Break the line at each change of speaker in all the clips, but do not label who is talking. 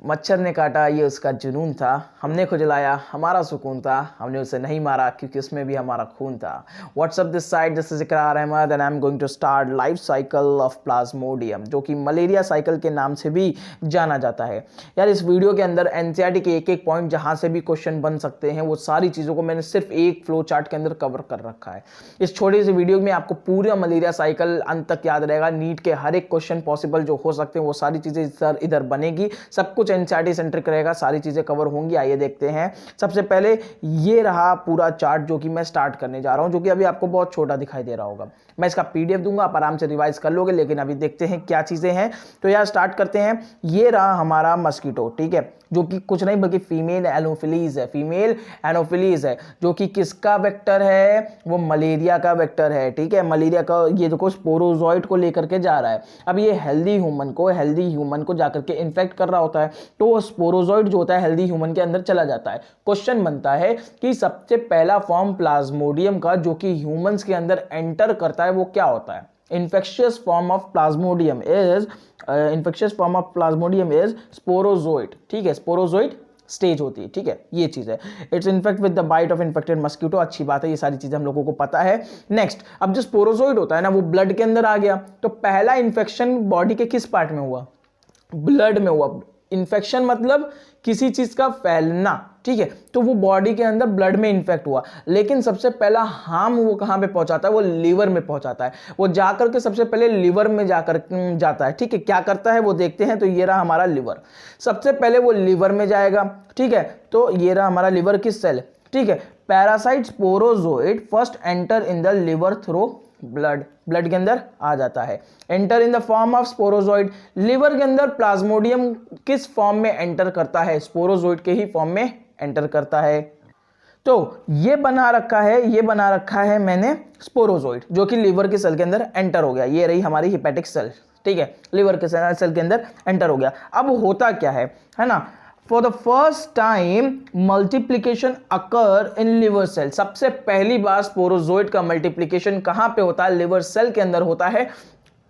मच्छर ने काटा ये उसका जुनून था, हमने खुजलाया हमारा सुकून था, हमने उसे नहीं मारा क्योंकि उसमें भी हमारा खून था। What's up this side, this is Ikrar Ahmed and I am going to start life cycle of plasmodium, जो कि मलेरिया साइकिल के नाम से भी जाना जाता है। यार इस वीडियो के अंदर एनसीईआरटी के एक एक पॉइंट जहां से भी क्वेश्चन बन सकते हैं वो सारी चीज़ों को मैंने सिर्फ एक फ्लो चार्ट के अंदर कवर कर रखा है। इस छोटी सी वीडियो में आपको पूरा मलेरिया साइकिल अंत तक याद रहेगा। नीट के हर एक क्वेश्चन पॉसिबल जो हो सकते हैं वो सारी चीज़ें इधर बनेगी, सब कुछ एनसीईआरटी सेंट्रिक रहेगा, सारी चीज़ें कवर होंगी। आइए देखते हैं। सबसे पहले ये रहा पूरा चार्ट जो कि मैं स्टार्ट करने जा रहा हूं, जो कि अभी आपको बहुत छोटा दिखाई दे रहा होगा। मैं इसका पीडीएफ दूंगा, आप आराम से रिवाइज कर लोगे, लेकिन अभी देखते हैं क्या चीज़ें हैं। तो यार स्टार्ट करते हैं। ये रहा हमारा मस्कीटो, ठीक है, जो कि कुछ नहीं बल्कि फीमेल एनोफिलीज है। फीमेल एनोफिलीज है जो कि किसका वेक्टर है, वो मलेरिया का वेक्टर है। ठीक है, मलेरिया का ये देखो स्पोरोजोइट को लेकर के जा रहा है। अब ये हेल्दी ह्यूमन को जाकर के इन्फेक्ट कर रहा होता है, तो वो स्पोरोजोइट जो होता है हेल्दी ह्यूमन के अंदर चला जाता है। क्वेश्चन बनता है कि सबसे पहला फॉर्म प्लाज्मोडियम का जो कि ह्यूमंस के अंदर एंटर करता है वो क्या होता है। infectious form of plasmodium is sporozoite। ठीक है, स्पोरोजोइट स्टेज होती है। ठीक है, ये चीज है। It's infect with the bite of infected mosquito. अच्छी बात है, ये सारी चीजें हम लोगों को पता है। नेक्स्ट, अब जो स्पोरोजोइट होता है ना वो ब्लड के अंदर आ गया, तो पहला इन्फेक्शन बॉडी के किस पार्ट में हुआ, ब्लड में हुआ। इन्फेक्शन मतलब किसी चीज का फैलना, ठीक है, तो वो बॉडी के अंदर ब्लड में इन्फेक्ट हुआ, लेकिन सबसे पहला हार्म वो कहां पे पहुंचाता है, वो लीवर में पहुंचाता है। वो जाकर के सबसे पहले लीवर में जाकर जाता है। ठीक है, क्या करता है वो देखते हैं। तो ये रहा हमारा लीवर, सबसे पहले वो लीवर में जाएगा। ठीक है, तो ये रहा हमारा लीवर की सेल। ठीक है, parasite sporozoite first enter in the liver through blood के अंदर आ जाता है। Enter in the form of sporozoite, liver के अंदर प्लाज्मोडियम किस फॉर्म में एंटर करता है, स्पोरोजोइड के ही फॉर्म में एंटर करता है। तो ये बना रखा है मैंने स्पोरोजोइड, जो कि लिवर के सेल के अंदर एंटर हो गया। ये रही हमारी हिपैटिक सेल। ठीक है, लिवर के सेल के अंदर एंटर हो गया। अब होता क्या है ना, For the first time multiplication occur in liver cell। सबसे पहली बार स्पोरोजोइड का मल्टीप्लिकेशन कहां पे होता है, लिवर सेल के अंदर होता है।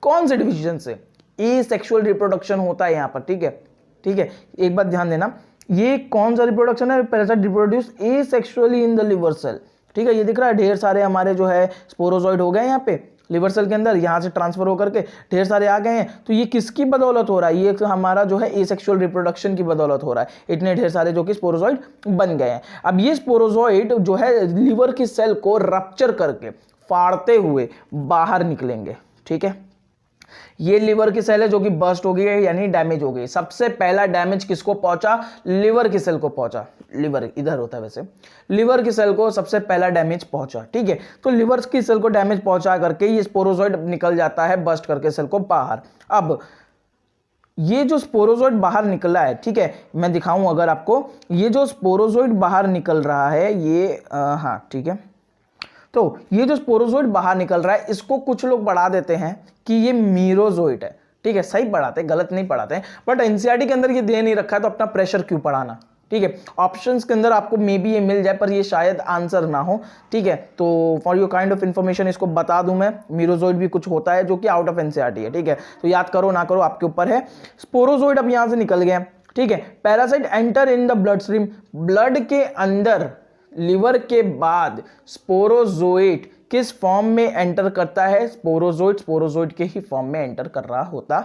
कौन से डिवीजन से, एसेक्सुअल रिप्रोडक्शन होता है यहां पर। ठीक है, एक बात ध्यान देना, ये कौन सा रिप्रोडक्शन है, parasite reproduce asexually in the liver cell. ठीक है, ये दिख रहा है ढेर सारे हमारे जो है स्पोरोजोइड हो गए यहाँ पे लिवर सेल के अंदर, यहां से ट्रांसफर होकर के ढेर सारे आ गए हैं। तो ये किसकी बदौलत हो रहा है, ये हमारा जो है एसेक्सुअल रिप्रोडक्शन की बदौलत हो रहा है। इतने ढेर सारे जो कि स्पोरोजोइड बन गए हैं। अब ये स्पोरोजोइड जो है लिवर की सेल को रप्चर करके फाड़ते हुए बाहर निकलेंगे। ठीक है, ये लिवर की सेल है जो कि बर्स्ट हो गई है, यानी डैमेज हो गई। सबसे पहला डैमेज किसको पहुंचा, लिवर की सेल को पहुंचा। लिवर इधर होता है वैसे, लिवर की सेल को सबसे पहला डैमेज पहुंचा। ठीक है, तो लिवर की सेल को डैमेज पहुंचा करके ये स्पोरोजोइड निकल जाता है बर्स्ट करके सेल को बाहर। अब ये जो स्पोरोजोइड बाहर निकला है, ठीक है, मैं दिखाऊं अगर आपको, ये जो स्पोरोजोइड बाहर निकल रहा है ये हाँ ठीक है, तो ये जो स्पोरोजोइड बाहर निकल रहा है इसको कुछ लोग बढ़ा देते हैं कि ये मीरोजोइड है। ठीक है, सही पढ़ाते हैं, गलत नहीं पढ़ाते हैं, बट एनसीईआरटी के अंदर ये दे नहीं रखा है तो अपना प्रेशर क्यों पढ़ाना। ठीक है, ऑप्शंस के अंदर आपको मे बी ये मिल जाए पर ये शायद आंसर ना हो। ठीक है, तो for your kind of information इसको बता दूं मैं, मीरोजोइड भी कुछ होता है जो कि आउट ऑफ एनसीईआरटी है। ठीक है, तो याद करो ना करो आपके ऊपर है। स्पोरोजोइड अब यहां से निकल गए। ठीक है, parasite enter in the blood stream, blood के अंदर लिवर के बाद स्पोरोजोइट किस फॉर्म में एंटर करता है, स्पोरोजोइट के ही फॉर्म में एंटर कर रहा होता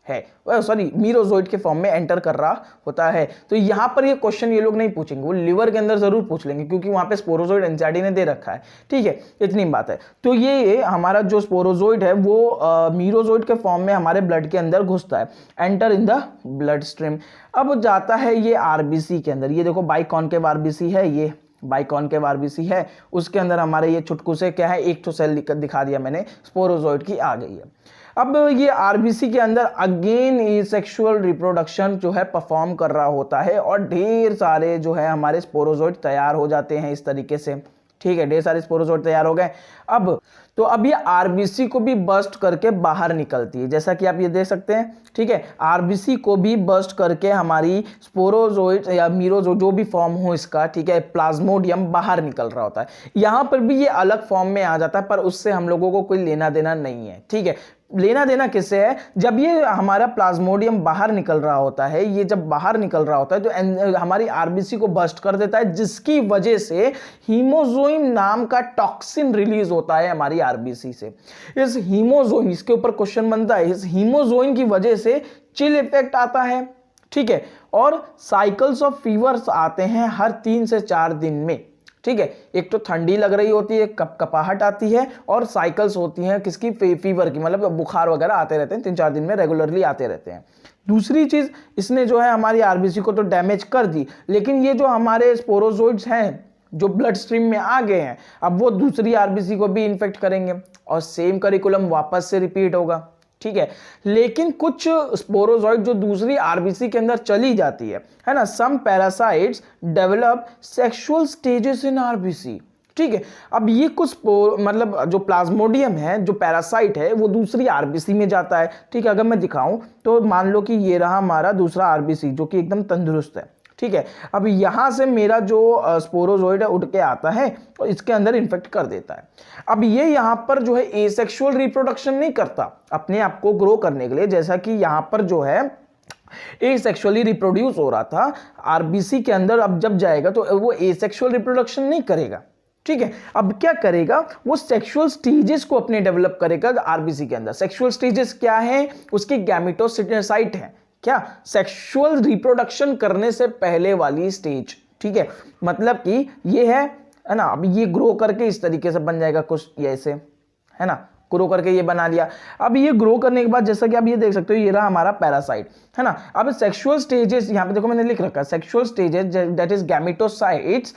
है, सॉरी मीरोजोइट के फॉर्म में एंटर कर रहा होता है। तो यहां पर ये क्वेश्चन ये लोग नहीं पूछेंगे, वो लिवर के अंदर जरूर पूछ लेंगे क्योंकि वहां पे स्पोरोजोइड एनसीईआरटी ने दे रखा है। ठीक है, इतनी बात है। तो ये हमारा जो स्पोरोजोइड है वो मीरोजोइड के फॉर्म में हमारे ब्लड के अंदर घुसता है, enter in the blood stream. अब जाता है ये आरबीसी के अंदर, ये देखो बाइकॉनकेव आरबीसी है, ये बाइकॉनकेव आरबीसी है, उसके अंदर हमारे ये चुटकू से क्या है, एक तो सेल दिखा दिया मैंने स्पोरोजोइड की आ गई है। अब ये आरबीसी के अंदर अगेन एसेक्सुअल रिप्रोडक्शन जो है परफॉर्म कर रहा होता है और ढेर सारे जो है हमारे स्पोरोजोइड तैयार हो जाते हैं इस तरीके से। ठीक है, ढेर सारे स्पोरोजोइड तैयार हो गए। अब तो अब ये आरबीसी को भी बर्स्ट करके बाहर निकलती है, जैसा कि आप ये देख सकते हैं, ठीक है। आरबीसी को भी बर्स्ट करके हमारी स्पोरोजोइट या मीरोजो जो भी फॉर्म हो इसका, ठीक है, प्लाज्मोडियम बाहर निकल रहा होता है। यहां पर भी ये अलग फॉर्म में आ जाता है, पर उससे हम लोगों को कोई लेना देना नहीं है, ठीक है। लेना देना किससे है, जब ये हमारा प्लाज्मोडियम बाहर निकल रहा होता है, ये जब बाहर निकल रहा होता है तो हमारी आरबीसी को बर्स्ट कर देता है, जिसकी वजह से हीमोजोइम नाम का टॉक्सिन रिलीज होता है हमारी आरबीसी से। इस हीमोजोइम, इसके ऊपर क्वेश्चन बनता है, इस हीमोजोइम की वजह से चिल इफेक्ट आता है, ठीक है, और साइकिल्स ऑफ फीवर्स आते हैं हर 3 से 4 दिन में, ठीक है। एक तो ठंडी लग रही होती है, कपाहट आती है, और साइकिल्स होती हैं किसकी, फीवर की, मतलब बुखार वगैरह आते रहते हैं, 3-4 दिन में रेगुलरली आते रहते हैं। दूसरी चीज, इसने जो है हमारी आरबीसी को तो डैमेज कर दी, लेकिन ये जो हमारे स्पोरोजोइड्स हैं जो ब्लड स्ट्रीम में आ गए हैं, अब वो दूसरी आरबीसी को भी इन्फेक्ट करेंगे और सेम करिकुलम वापस से रिपीट होगा, ठीक है। लेकिन कुछ स्पोरोजोइड जो दूसरी आरबीसी के अंदर चली जाती है ना, some parasites develop sexual stages in RBC, ठीक है। अब ये कुछ मतलब जो प्लाज्मोडियम है, जो पैरासाइट है, वो दूसरी आरबीसी में जाता है, ठीक है। अगर मैं दिखाऊं तो मान लो कि ये रहा हमारा दूसरा आरबीसी जो कि एकदम तंदुरुस्त है, ठीक है। अब यहां से मेरा जो स्पोरोजोइड है उठ के आता है और इसके अंदर इन्फेक्ट कर देता है। अब ये यहां पर जो है एसेक्सुअल रिप्रोडक्शन नहीं करता अपने आप को ग्रो करने के लिए, जैसा कि यहां पर जो है एसेक्सुअली रिप्रोड्यूस हो रहा था आरबीसी के अंदर, अब जब जाएगा तो वो एसेक्सुअल रिप्रोडक्शन नहीं करेगा, ठीक है। अब क्या करेगा, वो सेक्सुअल स्टेजेस को अपने डेवलप करेगा आरबीसी के अंदर। सेक्सुअल स्टेजेस क्या है, उसकी गैमेटोसाइट है, क्या, सेक्सुअल रिप्रोडक्शन करने से पहले वाली स्टेज, ठीक है। मतलब कि ये है ना, अब ये ग्रो करके इस तरीके से बन जाएगा कुछ ऐसे, है ना, ग्रो करके ये बना लिया। अब ये ग्रो करने के बाद जैसा कि आप ये देख सकते हो, ये रहा हमारा पैरासाइट, है ना। अब सेक्सुअल स्टेजेस यहां पे देखो मैंने लिख रखा है, sexual stages that is gametocytes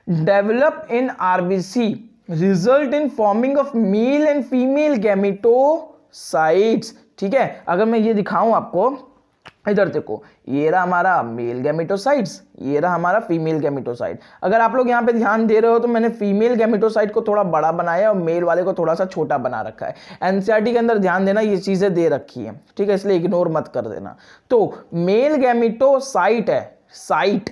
develop in RBC result in forming of male and female gametocytes, ठीक है। अगर मैं ये दिखाऊं आपको, इधर देखो, ये रहा हमारा मेल गैमेटोसाइट्स, ये रहा हमारा फीमेल गैमेटोसाइट। अगर आप लोग यहाँ पे ध्यान दे रहे हो तो मैंने फीमेल गैमेटोसाइट को थोड़ा बड़ा बनाया और मेल वाले को थोड़ा सा छोटा बना रखा है। एनसीईआरटी के अंदर ध्यान देना, ये चीजें दे रखी है, ठीक है, इसलिए इग्नोर मत कर देना। तो मेल गैमेटोसाइट है, साइट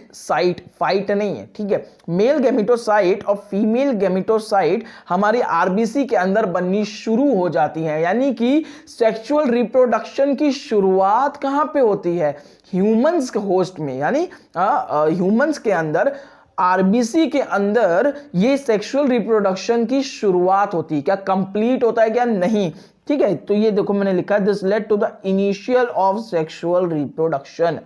फाइट नहीं है, ठीक है। मेल गैमेटोसाइट और फीमेल गैमेटोसाइट हमारी आरबीसी के अंदर बननी शुरू हो जाती है, यानी कि सेक्सुअल रिप्रोडक्शन की शुरुआत कहां पे होती है, ह्यूमंस होस्ट में, यानी ह्यूमंस के अंदर आरबीसी के अंदर ये सेक्सुअल रिप्रोडक्शन की शुरुआत होती है। क्या कंप्लीट होता है क्या, नहीं, ठीक है। तो ये देखो मैंने लिखा है, this led to the initial of sexual reproduction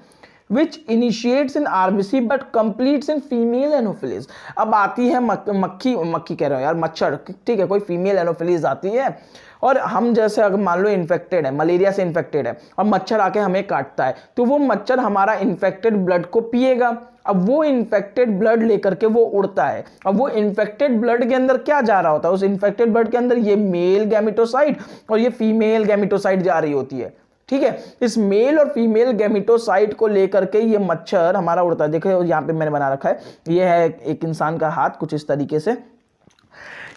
which initiates in RBC but completes in female anopheles। अब आती है मक्खी कह रहा हूं यार, मच्छर, ठीक है, कोई फीमेल एनोफिलीज आती है और हम जैसे अगर मान लो इन्फेक्टेड है, मलेरिया से इन्फेक्टेड है और मच्छर आके हमें काटता है, तो वो मच्छर हमारा इन्फेक्टेड ब्लड को पिएगा। अब वो इन्फेक्टेड ब्लड लेकर के वो उड़ता है, अब वो इन्फेक्टेड ब्लड के अंदर क्या जा रहा होता है, उस इन्फेक्टेड ब्लड के अंदर ये मेल गैमेटोसाइट और ये फीमेल गैमेटोसाइट जा रही होती है, ठीक है। इस मेल और फीमेल गैमेटोसाइट को लेकर के ये मच्छर हमारा उड़ता है। देखो यहाँ पे मैंने बना रखा है, ये है एक इंसान का हाथ कुछ इस तरीके से,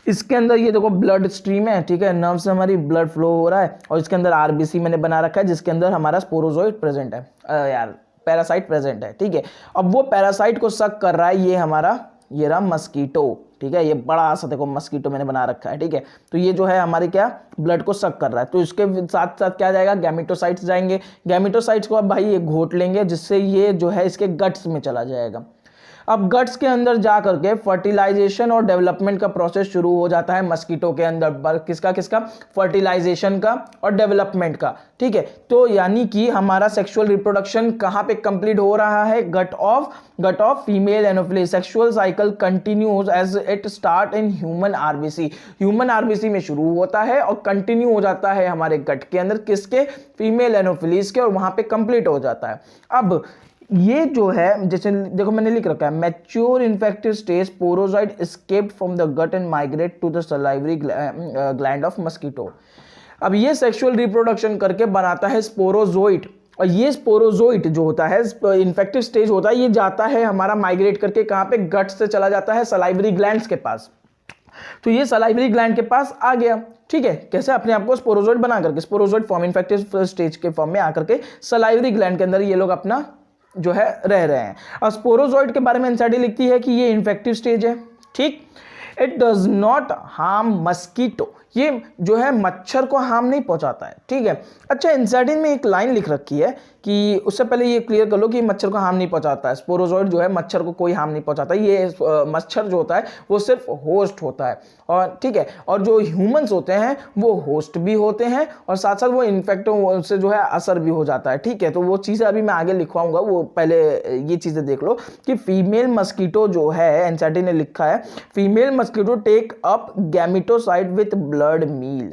इसके अंदर ये देखो ब्लड स्ट्रीम है, ठीक है, नर्व से हमारी ब्लड फ्लो हो रहा है और इसके अंदर आरबीसी मैंने बना रखा है जिसके अंदर हमारा स्पोरोजोइड प्रेजेंट है, यार पैरासाइट प्रेजेंट है, ठीक है। अब वो पैरासाइट को सक कर रहा है, ये हमारा, ये रहा मस्कीटो, ठीक है, ये बड़ा सा देखो मस्कीटो मैंने बना रखा है, ठीक है। तो ये जो है हमारे क्या ब्लड को सक कर रहा है, तो इसके साथ साथ क्या जाएगा, गैमेटोसाइट्स जाएंगे। गैमेटोसाइट्स को अब भाई ये घोट लेंगे, जिससे ये जो है इसके गट्स में चला जाएगा। अब गट्स के अंदर जा करके फर्टिलाइजेशन और डेवलपमेंट का प्रोसेस शुरू हो जाता है मस्कीटो के अंदर, किसका फर्टिलाइजेशन का और डेवलपमेंट का, ठीक है। तो यानी कि हमारा सेक्सुअल रिप्रोडक्शन कहां पे कंप्लीट हो रहा है, gut of female anopheles. Sexual cycle continues as it start in human RBC, human RBC में शुरू होता है और कंटिन्यू हो जाता है हमारे गट के अंदर, किसके, फीमेल एनोफिलीज के, और वहां पे कंप्लीट हो जाता है। अब ये जो है, जैसे देखो मैंने लिख रखा है, mature infective stage sporozoite escaped from the gut and migrate to the salivary gland of mosquito. अब ये सेक्सुअल रिप्रोडक्शन करके बनाता है स्पोरोजोइड, और ये स्पोरोजोइड जो होता है इन्फेक्टिव स्टेज होता है, ये जाता है हमारा माइग्रेट करके कहां पे, गट से चला जाता है सलाइवरी ग्लैंड्स के पास। तो ये सलाइवरी ग्लैंड के पास आ गया, ठीक है, कैसे अपने आप को स्पोरोजोइड बना करके, स्पोरोजोइड फॉर्म इन्फेक्टिव स्टेज के फॉर्म में आकर के सलाइवरी ग्लैंड के अंदर ये लोग अपना जो है रह रहे हैं। और स्पोरोजोइड के बारे में एनसीईआरटी लिखती है कि ये इन्फेक्टिव स्टेज है, ठीक। It does not harm mosquito, ये जो है मच्छर को हार्म नहीं पहुंचाता है, ठीक है। अच्छा, एनसीईआरटी में एक लाइन लिख रखी है कि उससे पहले ये क्लियर कर लो कि मच्छर को हार्म नहीं पहुंचाता है, स्पोरोजोइड जो है मच्छर को कोई हार्म नहीं पहुंचाता, ये मच्छर जो होता है वो सिर्फ होस्ट होता है, और ठीक है, और जो ह्यूमंस होते हैं वो होस्ट भी होते हैं और साथ साथ वो इन्फेक्ट से जो है असर भी हो जाता है, ठीक है। तो वो चीज़ें अभी मैं आगे लिखवाऊंगा, वो पहले ये चीज़ें देख लो कि फीमेल मस्कीटो जो है, एनसीईआरटी ने लिखा है female mosquito take up gametocyte with blood meal,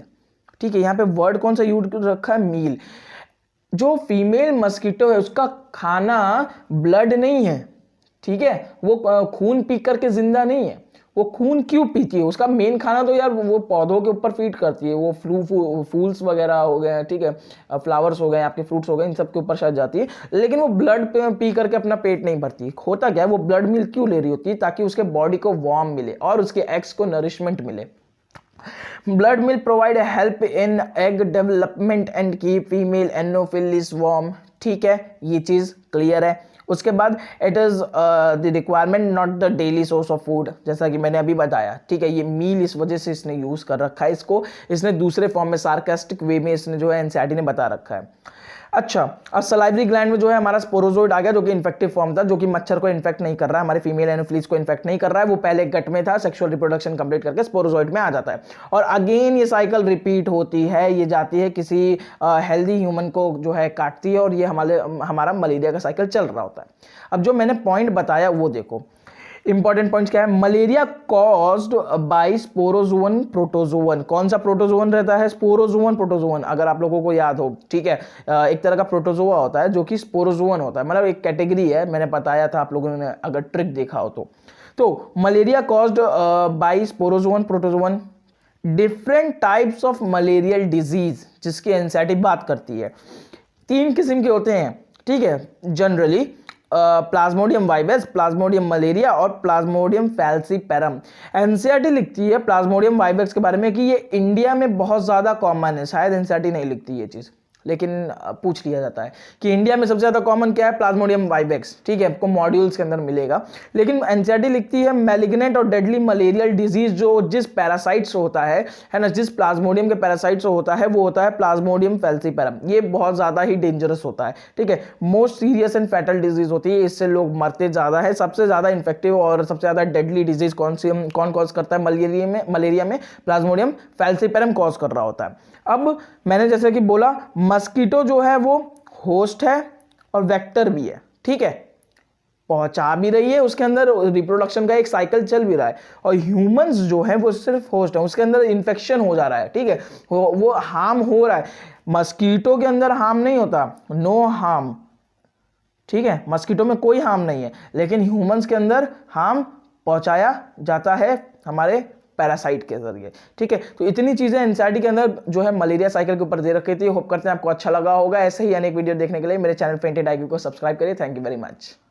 ठीक है। यहाँ पे वर्ड कौन सा यूज रखा है, मील। जो फीमेल मस्कीटो है उसका खाना ब्लड नहीं है, ठीक है, वो खून पी करके जिंदा नहीं है। वो खून क्यों पीती है, उसका मेन खाना तो यार वो पौधों के ऊपर फीड करती है, वो फूल्स वगैरह हो गए, ठीक है, फ्लावर्स हो गए, आपके फ्रूट्स हो गए, इन सब के ऊपर शायद जाती है, लेकिन वो ब्लड पी करके अपना पेट नहीं भरती। होता क्या है, वो ब्लड मिल्क क्यों ले रही होती है, ताकि उसके बॉडी को वार्म मिले और उसके एग्स को नरिशमेंट मिले। Blood milk provide help in egg development and keep female anopheles warm, ठीक है, ये चीज क्लियर है। उसके बाद it is the requirement not the daily source of food, जैसा कि मैंने अभी बताया, ठीक है। ये मील इस वजह से इसने यूज कर रखा है, इसको इसने दूसरे फॉर्म में सार्कास्टिक वे में इसने जो है एनसीईआरटी ने बता रखा है। अच्छा, अब सलाइवरी ग्लैंड में जो है हमारा स्पोरोजोइड आ गया, जो कि इन्फेक्टिव फॉर्म था, जो कि मच्छर को इन्फेक्ट नहीं कर रहा है, हमारे फीमेल एनोफिलीज को इन्फेक्ट नहीं कर रहा है, वो पहले गट में था, सेक्सुअल रिप्रोडक्शन कंप्लीट करके स्पोरोजोइड में आ जाता है और अगेन ये साइकिल रिपीट होती है, ये जाती है किसी हेल्दी ह्यूमन को जो है काटती है और ये हमारा मलेरिया का साइकिल चल रहा होता है। अब जो मैंने पॉइंट बताया वो देखो, इंपॉर्टेंट पॉइंट क्या है, malaria caused by sporozoan protozoan. कौन सा प्रोटोजोवन रहता है, स्पोरोजोवन प्रोटोजोवन, अगर आप लोगों को याद हो, ठीक है। एक तरह का प्रोटोजोआ होता है जो कि स्पोरोजोवन होता है, मतलब एक कैटेगरी है, मैंने बताया था, आप लोगों ने अगर ट्रिक देखा हो तो malaria caused by sporozoan protozoan, different types of malarial disease जिसकी एनसीईआरटी बात करती है, 3 किस्म के होते हैं, ठीक है, generally Plasmodium vivax, Plasmodium malaria और प्लाज्मोडियम फैल्सीपेरम। एनसीईआरटी लिखती है प्लाज्मोडियम वाइवेक्स के बारे में कि ये इंडिया में बहुत ज्यादा कॉमन है, शायद एनसीईआरटी नहीं लिखती ये चीज, लेकिन पूछ लिया जाता है कि इंडिया में सबसे ज्यादा कॉमन क्या है, प्लाज्मोडियम वाइवेक्स, ठीक है, आपको मॉड्यूल्स के अंदर मिलेगा। लेकिन एनसीईआरटी लिखती है मैलिग्नेंट और डेडली मलेरियल डिजीज जो जिस पैरासाइट से होता है ना, जिस प्लाज्मोडियम के पैरासाइट से होता है वो होता है प्लाज्मोडियम फैल्सीपेरम, ये बहुत ज्यादा ही डेंजरस होता है, ठीक है, most serious and fatal disease होती है, इससे लोग मरते ज्यादा है। सबसे ज्यादा इन्फेक्टिव और सबसे ज्यादा डेडली डिजीज कौन कॉज करता है, मलेरिया में प्लाज्मोडियम फैल्सीपेरम कॉज कर रहा होता है। अब मैंने जैसे कि बोला, मस्कीटो जो है वो होस्ट है और वेक्टर भी है, ठीक है, पहुंचा भी रही है, उसके अंदर रिप्रोडक्शन का एक साइकिल चल भी रहा है, और ह्यूमंस जो है वो सिर्फ होस्ट है, उसके अंदर इन्फेक्शन हो जा रहा है, ठीक है, वो हार्म हो रहा है। मस्कीटो के अंदर हार्म नहीं होता, नो हार्म, ठीक है, मस्कीटो में कोई हार्म नहीं है, लेकिन ह्यूमंस के अंदर हार्म पहुंचाया जाता है हमारे पैरासाइट के जरिए, ठीक है। तो इतनी चीजें एनसीईआरटी के अंदर जो है मलेरिया साइकिल के ऊपर दे रखी थी। होप करते हैं आपको अच्छा लगा होगा। ऐसे ही अनेक वीडियो देखने के लिए मेरे चैनल फेंटेड आईक्यू को सब्सक्राइब करिए। Thank you very much.